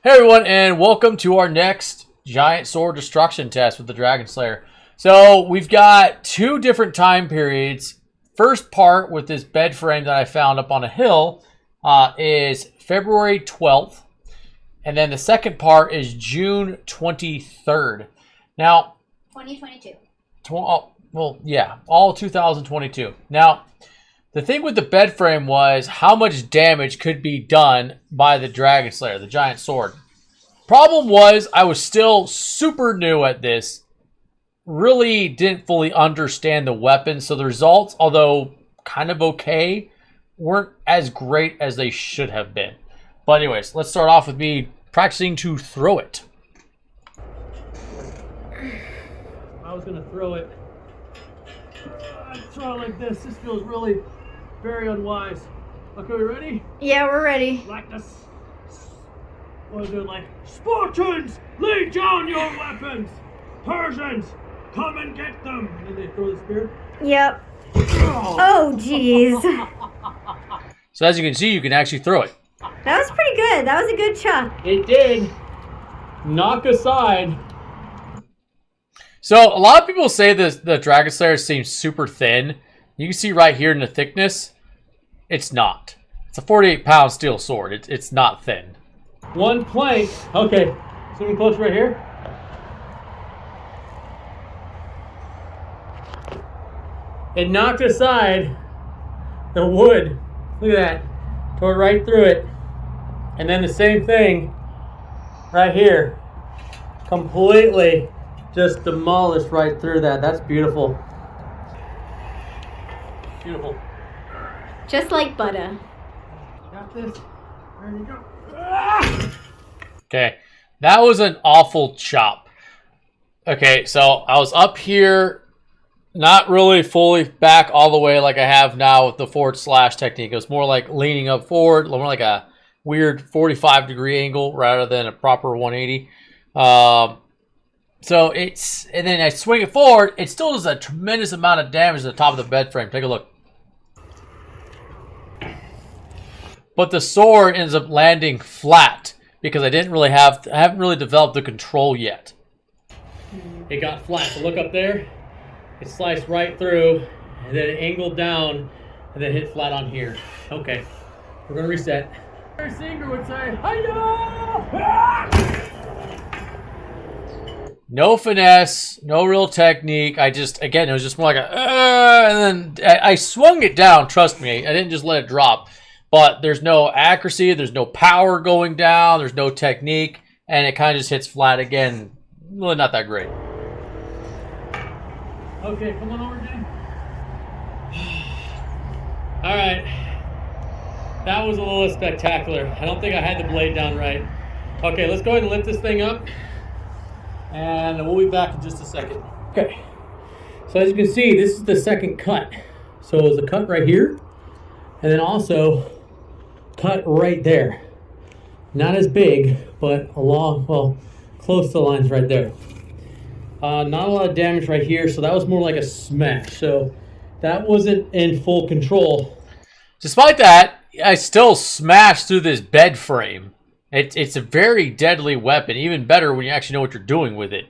Hey everyone, and welcome to our next giant sword destruction test with the Dragon Slayer. So we've got two different time periods. First part with this bed frame that I found up on a hill is February 12th. And then the second part is June 23rd. Now, 2022. Well, yeah, all 2022. Now, the thing with the bed frame was how much damage could be done by the Dragon Slayer, the giant sword. Problem was, I was still super new at this. Really didn't fully understand the weapon, so the results, although kind of okay, weren't as great as they should have been. But anyways, let's start off with me practicing to throw it. I was going to throw it. I'd throw it like this. This feels really very unwise. Okay, we ready? Yeah, we're ready. Like this. What is it like? Spartans, lay down your weapons! Persians, come and get them! And then they throw the spear. Yep. Oh, jeez. So as you can see, you can actually throw it. That was pretty good. That was a good shot. It did knock aside. So a lot of people say the Dragon Slayer seems super thin. You can see right here in the thickness, it's not. It's a 48-pound steel sword. It's not thin. One plank. Okay, zoom close right here. It knocked aside the wood. Look at that. Tore right through it. And then the same thing right here. Completely just demolished right through that. That's beautiful. Beautiful. Just like butter. Got this. There you go. Okay, that was an awful chop. Okay, so I was up here, not really fully back all the way like I have now with the forward slash technique. It was more like leaning up forward, more like a weird 45-degree angle rather than a proper 180. So it's, and then I swing it forward, it still does a tremendous amount of damage to the top of the bed frame. Take a look. But the sword ends up landing flat because I haven't really developed the control yet. It got flat. So look up there. It sliced right through, and then it angled down, and then hit flat on here. Okay, we're gonna reset. Our singer would say, "Hiya!" No finesse, no real technique. Again, it was just more like a, and then I swung it down. Trust me, I didn't just let it drop. But there's no accuracy, there's no power going down, there's no technique, and it kind of just hits flat again. Really not that great. Okay, come on over, Jay. Alright. That was a little spectacular. I don't think I had the blade down right. Okay, let's go ahead and lift this thing up. And we'll be back in just a second. Okay. So as you can see, this is the second cut. So it was a cut right here. And then also cut right there. Not as big, but along, well, close to the lines right there. Not a lot of damage right here, so that was more like a smash. So that wasn't in full control. Despite that, I still smashed through this bed frame. It's a very deadly weapon, even better when you actually know what you're doing with it.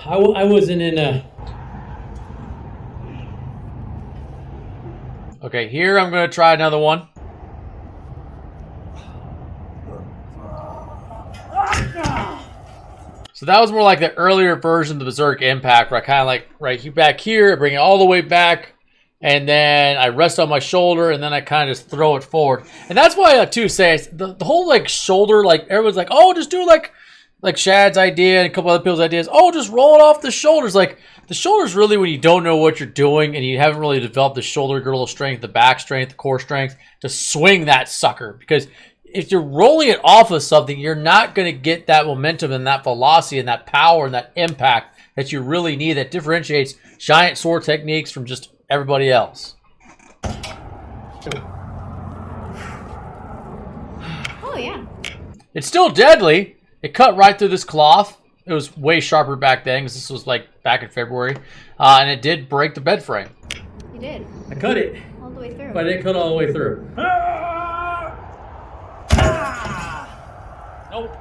I wasn't in a... Okay, here I'm going to try another one. So that was more like the earlier version of the Berserk Impact, where I kind of like right back here, I bring it all the way back, and then I rest on my shoulder, and then I kind of just throw it forward. And that's why I too say the whole like shoulder, like everyone's like, oh, just do like Shad's idea and a couple other people's ideas. Oh, just roll it off the shoulders. Like the shoulders really when you don't know what you're doing and you haven't really developed the shoulder girdle strength, the back strength, the core strength to swing that sucker. Because if you're rolling it off of something, you're not going to get that momentum and that velocity and that power and that impact that you really need that differentiates giant sword techniques from just everybody else. Oh, yeah. It's still deadly. It cut right through this cloth. It was way sharper back then because this was like back in February. And it did break the bed frame. You did. I cut it. All the way through. But it cut all the way through. Nope.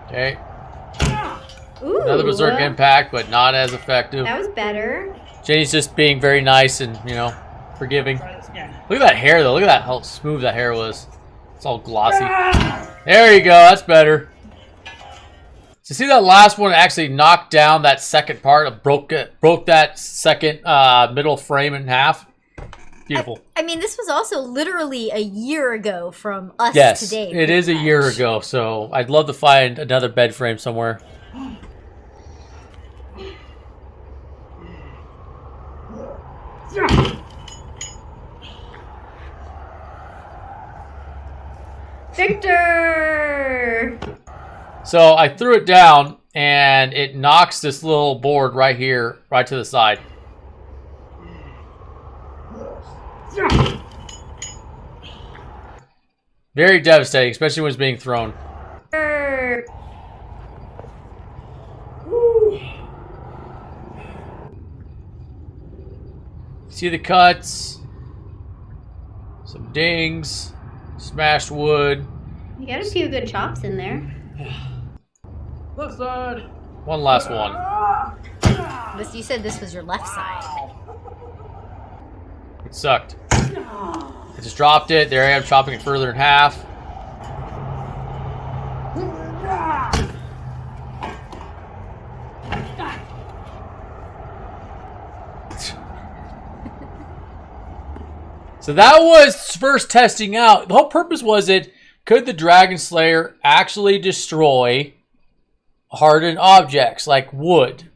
Okay. Ooh, Another berserk impact, but not as effective. That was better. Jenny's just being very nice and, you know, forgiving. Look at that hair, though. Look at that, how smooth that hair was. It's all glossy. There you go. That's better. So see that last one actually knocked down that second part, broke that second middle frame in half. Beautiful. I mean, this was also literally a year ago from us today. Yes, it is a year ago, so I'd love to find another bed frame somewhere. Victor! So I threw it down, and it knocks this little board right here, right to the side. Very devastating, especially when it's being thrown. See the cuts, some dings, smashed wood. You got a few good chops in there. Left side. One last one. You said this was your left side. It sucked. I just dropped it. There I am, chopping it further in half. So that was first testing out. The whole purpose was could the Dragon Slayer actually destroy hardened objects like wood?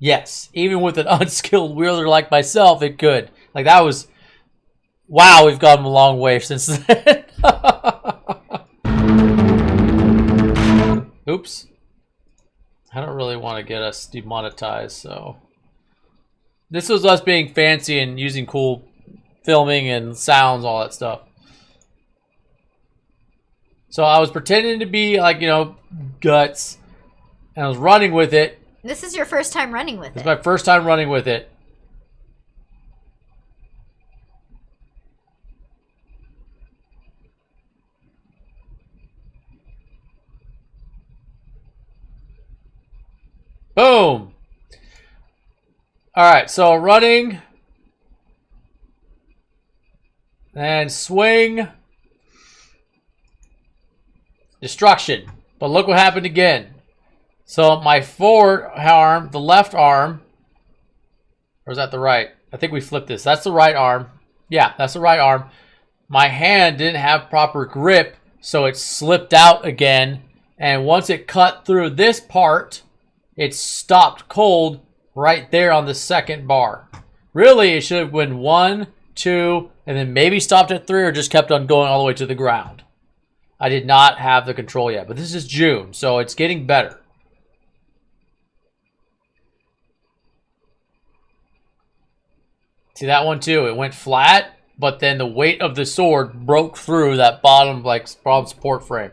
Yes. Even with an unskilled wielder like myself, it could. Like that was... Wow, we've gotten a long way since then. Oops. I don't really want to get us demonetized, so... This was us being fancy and using cool filming and sounds, all that stuff. So I was pretending to be like, you know, Guts, and I was running with it. This is your first time running with it. It's my first time running with it. Boom. All right, so running and swing. Destruction. But look what happened again. So my forward arm, the left arm, or is that the right? I think we flipped this. That's the right arm. Yeah, that's the right arm. My hand didn't have proper grip, so it slipped out again. And once it cut through this part, it stopped cold right there on the second bar. Really, it should have been 1, 2, and then maybe stopped at 3 or just kept on going all the way to the ground. I did not have the control yet, but this is June, so it's getting better. See that one too? It went flat, but then the weight of the sword broke through that bottom support frame.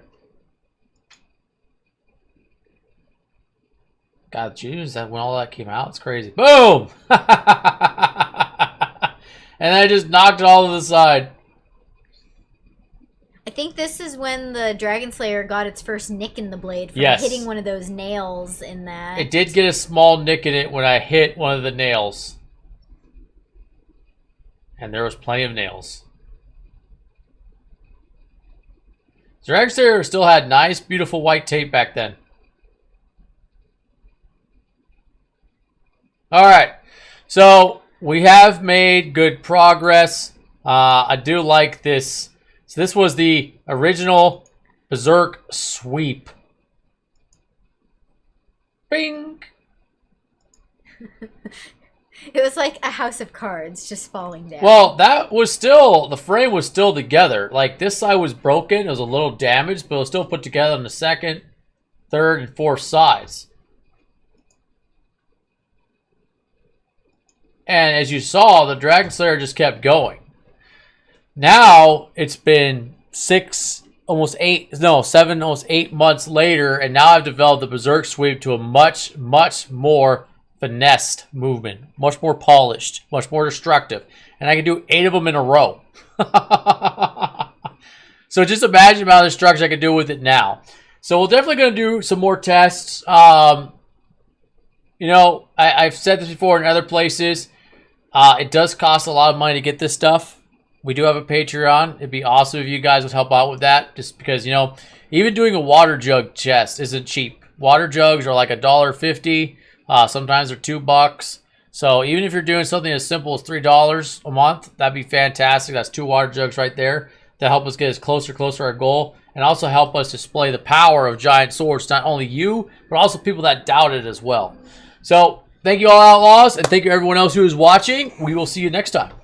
God, June, that when all that came out? It's crazy. Boom! And I just knocked it all to the side. I think this is when the Dragon Slayer got its first nick in the blade from hitting one of those nails in that. It did get a small nick in it when I hit one of the nails. And there was plenty of nails. Dragon Slayer still had nice, beautiful white tape back then. Alright, so we have made good progress. I do like this. So this was the original Berserk sweep. Bing! It was like a house of cards just falling down. Well, that was still, the frame was still together. Like this side was broken, it was a little damaged, but it was still put together on the second, third, and fourth sides. And as you saw, the Dragon Slayer just kept going. Now, it's been 7, almost 8 months later, and now I've developed the Berserk Sweep to a much, much more finessed movement, much more polished, much more destructive. And I can do 8 of them in a row. So just imagine the amount of destruction I can do with it now. So we're definitely going to do some more tests. You know, I've said this before in other places. It does cost a lot of money to get this stuff. We do have a Patreon. It'd be awesome if you guys would help out with that. Just because, you know, even doing a water jug chest isn't cheap. Water jugs are like $1.50. Sometimes they're $2. So even if you're doing something as simple as $3 a month, that'd be fantastic. That's 2 water jugs right there to help us get us closer to our goal. And also help us display the power of giant swords. Not only you, but also people that doubt it as well. So, thank you all, Outlaws, and thank you everyone else who is watching. We will see you next time.